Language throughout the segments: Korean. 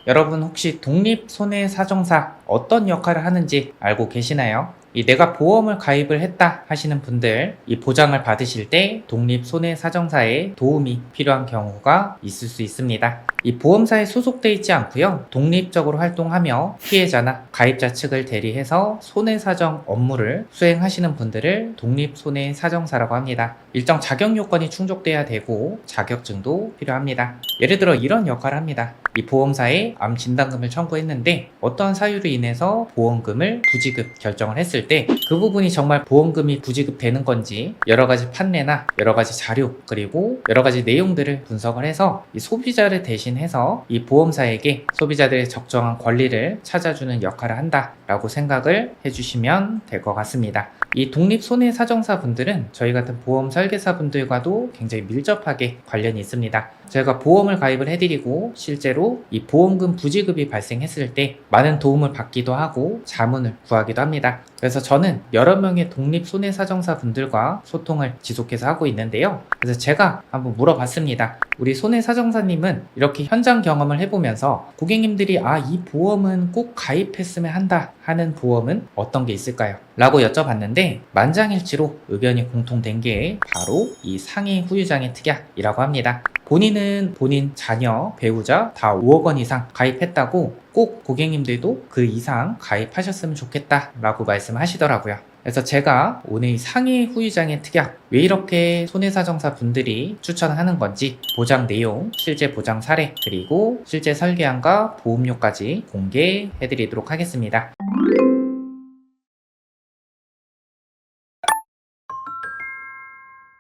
여러분 혹시 독립손해사정사 어떤 역할을 하는지 알고 계시나요? 내가 보험을 가입을 했다 하시는 분들, 이 보장을 받으실 때 독립손해사정사의 도움이 필요한 경우가 있을 수 있습니다. 이 보험사에 소속돼 있지 않고요, 독립적으로 활동하며 피해자나 가입자 측을 대리해서 손해사정 업무를 수행하시는 분들을 독립손해사정사라고 합니다. 일정 자격 요건이 충족돼야 되고 자격증도 필요합니다. 예를 들어 이런 역할을 합니다. 이 보험사에 암 진단금을 청구했는데 어떠한 사유로 인해서 보험금을 부지급 결정을 했을 때 그 부분이 정말 보험금이 부지급되는 건지 여러 가지 판례나 여러 가지 자료 그리고 여러 가지 내용들을 분석을 해서 이 소비자를 대신해서 이 보험사에게 소비자들의 적정한 권리를 찾아주는 역할을 한다라고 생각을 해주시면 될 것 같습니다. 이 독립손해사정사 분들은 저희 같은 보험 설계사 분들과도 굉장히 밀접하게 관련이 있습니다. 저희가 보험을 가입을 해드리고 실제로 이 보험금 부지급이 발생했을 때 많은 도움을 받기도 하고 자문을 구하기도 합니다. 그래서 저는 여러 명의 독립손해사정사 분들과 소통을 지속해서 하고 있는데요. 그래서 제가 한번 물어봤습니다. 우리 손해사정사님은 이렇게 현장 경험을 해보면서 고객님들이 이 보험은 꼭 가입했으면 한다 하는 보험은 어떤 게 있을까요? 라고 여쭤봤는데 만장일치로 의견이 공통된 게 바로 이 상해 후유장애 특약이라고 합니다. 본인은 본인 자녀, 배우자 다 5억 원 이상 가입했다고 꼭 고객님들도 그 이상 가입하셨으면 좋겠다 라고 말씀하시더라고요. 그래서 제가 오늘 이 상해 후유장애 특약 왜 이렇게 손해사정사 분들이 추천하는 건지 보장 내용, 실제 보장 사례, 그리고 실제 설계안과 보험료까지 공개해 드리도록 하겠습니다.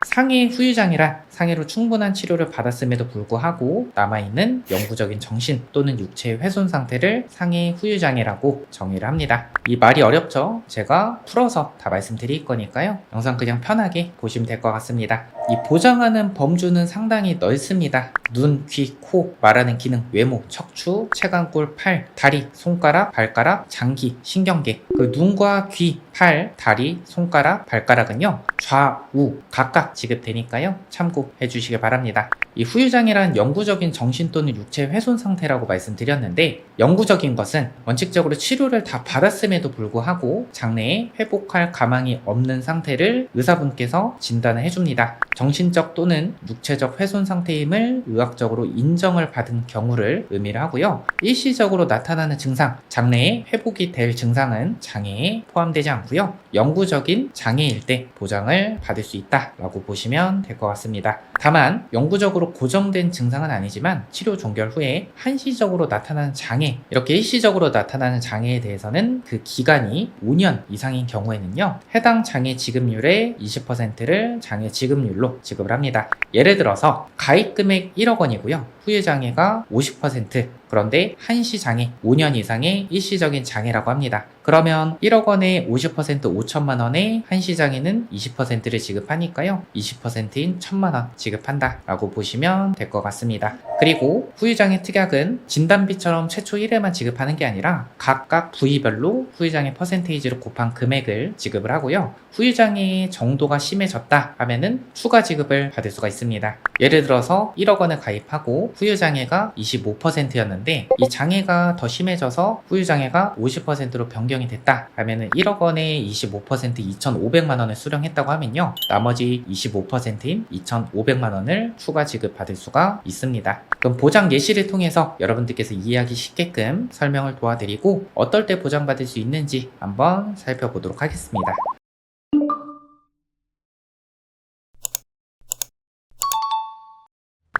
상해 후유장애란 상해로 충분한 치료를 받았음에도 불구하고 남아있는 영구적인 정신 또는 육체의 훼손 상태를 상해 후유장애라고 정의를 합니다. 이 말이 어렵죠? 제가 풀어서 다 말씀드릴 거니까요. 영상 그냥 편하게 보시면 될 것 같습니다. 이 보장하는 범주는 상당히 넓습니다. 눈, 귀, 코, 말하는 기능, 외모, 척추, 체간골, 팔, 다리, 손가락, 발가락, 장기, 신경계. 그 눈과 귀, 팔, 다리, 손가락, 발가락은요 좌우 각각 지급되니까요 참고해 주시길 바랍니다. 이 후유장애란 영구적인 정신 또는 육체 훼손 상태라고 말씀드렸는데 영구적인 것은 원칙적으로 치료를 다 받았음에도 불구하고 장래에 회복할 가망이 없는 상태를 의사분께서 진단을 해줍니다. 정신적 또는 육체적 훼손 상태임을 의학적으로 인정을 받은 경우를 의미를 하고요. 일시적으로 나타나는 증상, 장래에 회복이 될 증상은 장애에 포함되지 않고요. 영구적인 장애일 때 보장을 받을 수 있다라고 보시면 될 것 같습니다. 다만 영구적으로 고정된 증상은 아니지만 치료 종결 후에 한시적으로 나타나는 장애, 이렇게 일시적으로 나타나는 장애에 대해서는 그 기간이 5년 이상인 경우에는요 해당 장애 지급률의 20%를 장애 지급률로 지급을 합니다. 예를 들어서 가입 금액 1억 원이고요 후유장애가 50%, 그런데 한시장애 5년 이상의 일시적인 장애라고 합니다. 그러면 1억 원에 50% 5천만 원에 한시장애는 20%를 지급하니까요 20%인 1천만 원 지급한다 라고 보시면 될 것 같습니다. 그리고 후유장애 특약은 진단비처럼 최초 1회만 지급하는 게 아니라 각각 부위별로 후유장애 퍼센테이지로 곱한 금액을 지급을 하고요 후유장애의 정도가 심해졌다 하면은 추가 지급을 받을 수가 있습니다. 예를 들어서 1억 원을 가입하고 후유장애가 25%였는데 이 장애가 더 심해져서 후유장애가 50%로 변경이 됐다 하면은 1억 원에 25% 2,500만 원을 수령했다고 하면요 나머지 25%인 2,500만 원을 추가 지급받을 수가 있습니다. 그럼 보장 예시를 통해서 여러분들께서 이해하기 쉽게끔 설명을 도와드리고 어떨 때 보장받을 수 있는지 한번 살펴보도록 하겠습니다.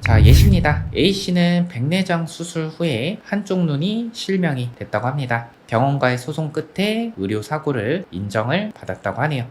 자, 예시입니다. A씨는 백내장 수술 후에 한쪽 눈이 실명이 됐다고 합니다. 병원과의 소송 끝에 의료사고를 인정을 받았다고 하네요.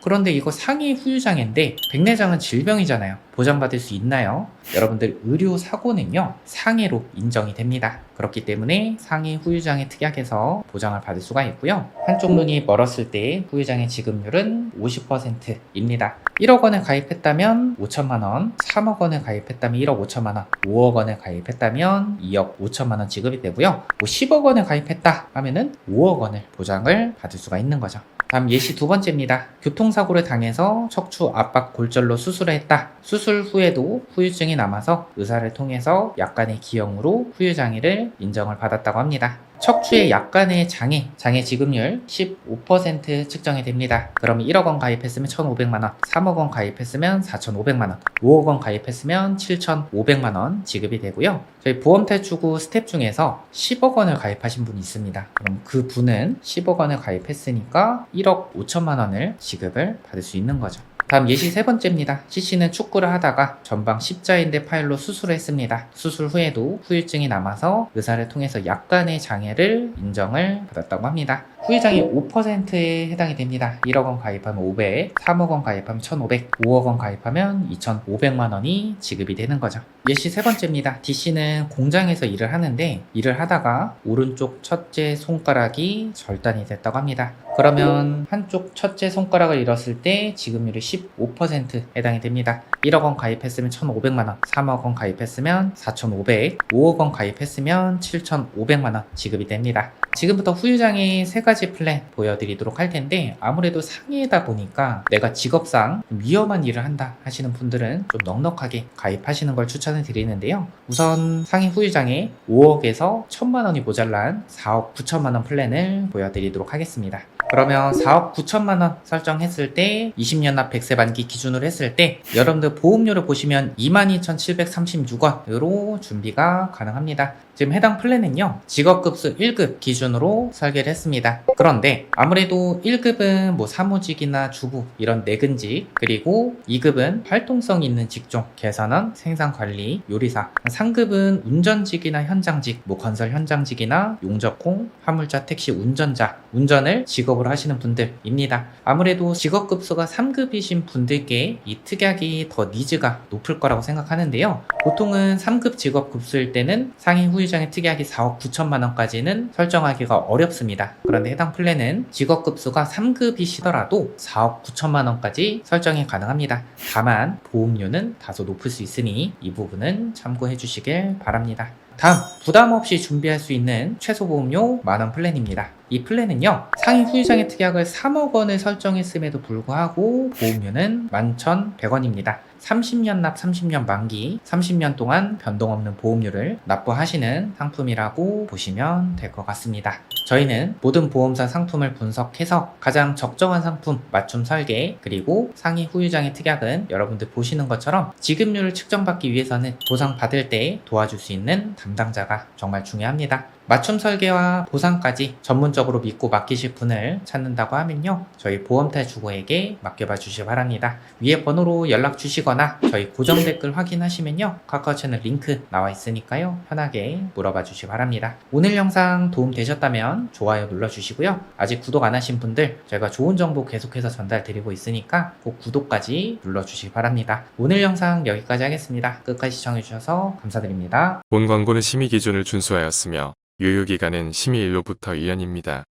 그런데 이거 상해 후유장애인데 백내장은 질병이잖아요. 보장받을 수 있나요? 여러분들 의료사고는요 상해로 인정이 됩니다. 그렇기 때문에 상해 후유장애 특약에서 보장을 받을 수가 있고요. 한쪽 눈이 멀었을 때 후유장애 지급률은 50%입니다. 1억 원을 가입했다면 5천만 원, 3억 원을 가입했다면 1억 5천만 원, 5억 원을 가입했다면 2억 5천만 원 지급이 되고요. 10억 원을 가입했다 하면은 5억 원을 보장을 받을 수가 있는 거죠. 다음 예시 두 번째입니다. 교통사고를 당해서 척추 압박 골절로 수술을 했다. 수술 후에도 후유증이 남아서 의사를 통해서 약간의 기형으로 후유장애를 인정을 받았다고 합니다. 척추의 약간의 장애 지급률 15% 측정이 됩니다. 그럼 1억 원 가입했으면 1,500만 원, 3억 원 가입했으면 4,500만 원, 5억 원 가입했으면 7,500만 원 지급이 되고요. 저희 보험탈출구 스텝 중에서 10억 원을 가입하신 분이 있습니다. 그럼 그 분은 10억 원을 가입했으니까 1억 5천만 원을 지급을 받을 수 있는 거죠. 다음 예시 세 번째입니다. C씨는 축구를 하다가 전방 십자인대 파열로 수술을 했습니다. 수술 후에도 후유증이 남아서 의사를 통해서 약간의 장애를 인정을 받았다고 합니다. 후유장애 5%에 해당이 됩니다. 1억 원 가입하면 500, 3억 원 가입하면 1,500, 5억 원 가입하면 2,500만 원이 지급이 되는 거죠. 예시 세 번째입니다. D씨는 공장에서 일을 하는데 일을 하다가 오른쪽 첫째 손가락이 절단이 됐다고 합니다. 그러면 한쪽 첫째 손가락을 잃었을 때 지급률이 15% 해당이 됩니다. 1억 원 가입했으면 1,500만 원, 3억 원 가입했으면 4,500, 5억 원 가입했으면 7,500만 원 지급이 됩니다. 지금부터 후유장애 세 가지 플랜 보여드리도록 할 텐데 아무래도 상해다 보니까 내가 직업상 위험한 일을 한다 하시는 분들은 좀 넉넉하게 가입하시는 걸 추천을 드리는데요. 우선 상해 후유장애 5억에서 1,000만 원이 모자란 4억 9천만 원 플랜을 보여드리도록 하겠습니다. 그러면 4억 9천만 원 설정했을 때 20년 납 100세 만기 기준으로 했을 때 여러분들 보험료를 보시면 22,736원으로 준비가 가능합니다. 지금 해당 플랜은요 직업급수 1급 기준으로 설계를 했습니다. 그런데 아무래도 1급은 뭐 사무직이나 주부 이런 내근직, 그리고 2급은 활동성 있는 직종, 개선원, 생산관리, 요리사, 3급은 운전직이나 현장직, 뭐 건설 현장직이나 용접공, 화물차, 택시 운전자, 운전을 직업으로 하시는 분들입니다. 아무래도 직업급수가 3급이신 분들께 이 특약이 더 니즈가 높을 거라고 생각하는데요. 보통은 3급 직업급수일 때는 상해 후유장애 특약이 4억 9천만 원까지는 설정하기가 어렵습니다. 그런데 해당 플랜은 직업급수가 3급이시더라도 4억 9천만 원까지 설정이 가능합니다. 다만 보험료는 다소 높을 수 있으니 이 부분은 참고해 주시길 바랍니다. 다음, 부담 없이 준비할 수 있는 최소 보험료 만원 플랜입니다. 이 플랜은요 상해 후유장애 특약을 3억 원을 설정했음에도 불구하고 보험료는 11,100원입니다. 30년 납 30년 만기 30년 동안 변동 없는 보험료를 납부하시는 상품이라고 보시면 될 것 같습니다. 저희는 모든 보험사 상품을 분석해서 가장 적정한 상품 맞춤 설계, 그리고 상해 후유장애 특약은 여러분들 보시는 것처럼 지급률을 측정받기 위해서는 보상 받을 때 도와줄 수 있는 담당자가 정말 중요합니다. 맞춤 설계와 보상까지 전문적으로 믿고 맡기실 분을 찾는다고 하면요 저희 보험탈주고에게 맡겨봐 주시기 바랍니다. 위에 번호로 연락 주시거나 저희 고정 댓글 확인하시면요 카카오 채널 링크 나와 있으니까요 편하게 물어봐 주시기 바랍니다. 오늘 영상 도움 되셨다면 좋아요 눌러주시고요. 아직 구독 안 하신 분들 저희가 좋은 정보 계속해서 전달 드리고 있으니까 꼭 구독까지 눌러주시기 바랍니다. 오늘 영상 여기까지 하겠습니다. 끝까지 시청해주셔서 감사드립니다. 본 광고는 심의 기준을 준수하였으며 유효기간은 심의 일로부터 1년입니다.